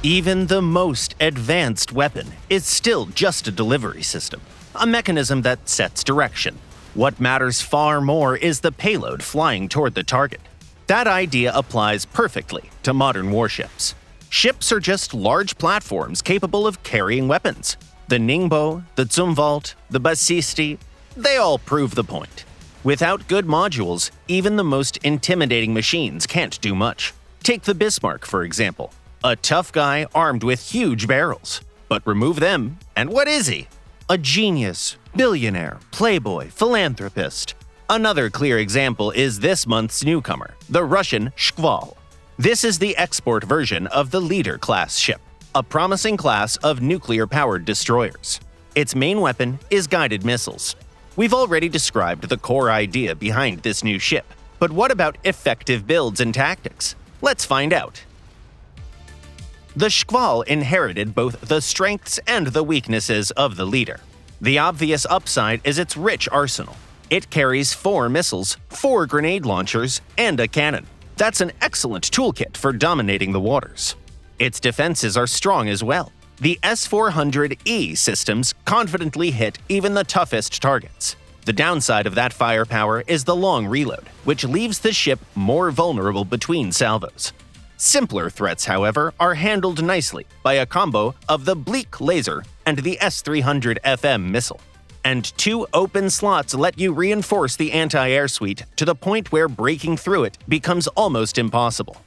Even the most advanced weapon is still just a delivery system, a mechanism that sets direction. What matters far more is the payload flying toward the target. That idea applies perfectly to modern warships. Ships are just large platforms capable of carrying weapons. The Ningbo, the Zumwalt, the Basisti, they all prove the point. Without good modules, even the most intimidating machines can't do much. Take the Bismarck, for example. A tough guy armed with huge barrels. But remove them, and what is he? A genius, billionaire, playboy, philanthropist. Another clear example is this month's newcomer, the Russian Shkval. This is the export version of the Leader-class ship, a promising class of nuclear-powered destroyers. Its main weapon is guided missiles. We've already described the core idea behind this new ship, but what about effective builds and tactics? Let's find out. The Shkval inherited both the strengths and the weaknesses of the Leader. The obvious upside is its rich arsenal. It carries 4 missiles, 4 grenade launchers, and a cannon. That's an excellent toolkit for dominating the waters. Its defenses are strong as well. The S-400E systems confidently hit even the toughest targets. The downside of that firepower is the long reload, which leaves the ship more vulnerable between salvos. Simpler threats, however, are handled nicely by a combo of the Bleak laser and the S-300FM missile. And 2 open slots let you reinforce the anti-air suite to the point where breaking through it becomes almost impossible.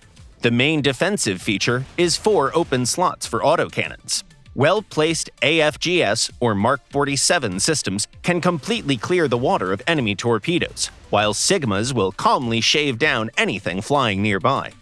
The main defensive feature is 4 open slots for autocannons. Well-placed AFGS or Mark 47 systems can completely clear the water of enemy torpedoes, while Sigmas will calmly shave down anything flying nearby.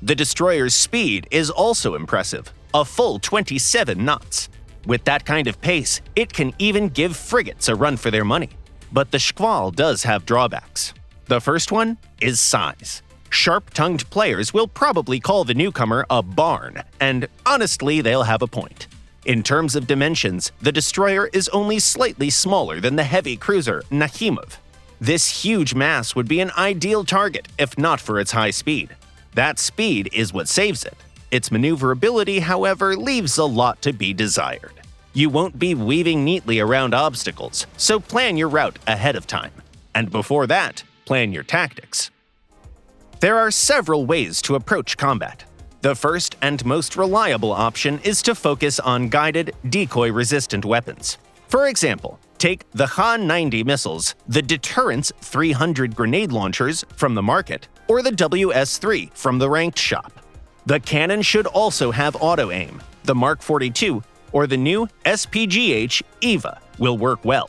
The destroyer's speed is also impressive, a full 27 knots. With that kind of pace, it can even give frigates a run for their money. But the Shkval does have drawbacks. The first one is size. Sharp-tongued players will probably call the newcomer a barn, and honestly, they'll have a point. In terms of dimensions, the destroyer is only slightly smaller than the heavy cruiser Nakhimov. This huge mass would be an ideal target if not for its high speed. That speed is what saves it. Its maneuverability, however, leaves a lot to be desired. You won't be weaving neatly around obstacles, so plan your route ahead of time. And before that, plan your tactics. There are several ways to approach combat. The first and most reliable option is to focus on guided, decoy-resistant weapons. For example, take the Ha-90 missiles, the Deterrence 300 grenade launchers from the market, or the WS-3 from the ranked shop. The cannon should also have auto-aim. The Mark 42 or the new SPGH EVA will work well.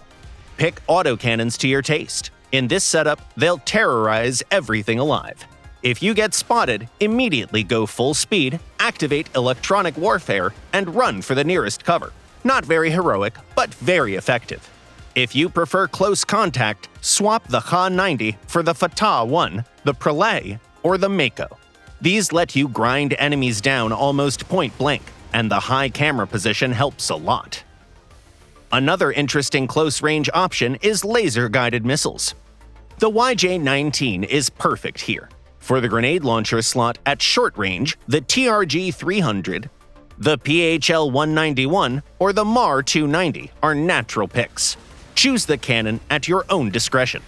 Pick autocannons to your taste. In this setup, they'll terrorize everything alive. If you get spotted, immediately go full speed, activate electronic warfare, and run for the nearest cover. Not very heroic, but very effective. If you prefer close contact, swap the Ha-90 for the Fatah-1, the Prelay, or the Mako. These let you grind enemies down almost point blank, and the high camera position helps a lot. Another interesting close-range option is laser-guided missiles. The YJ-19 is perfect here. For the grenade launcher slot at short range, the TRG-300, the PHL-191, or the MAR-290 are natural picks. Choose the cannon at your own discretion.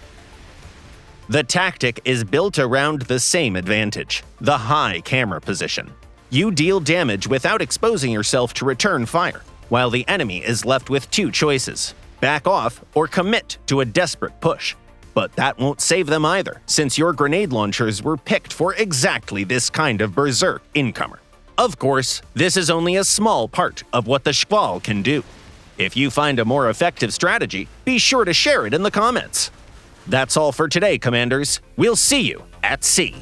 The tactic is built around the same advantage, the high camera position. You deal damage without exposing yourself to return fire, while the enemy is left with 2 choices: back off or commit to a desperate push. But that won't save them either, since your grenade launchers were picked for exactly this kind of berserk incomer. Of course, this is only a small part of what the Shkval can do. If you find a more effective strategy, be sure to share it in the comments. That's all for today, Commanders. We'll see you at sea.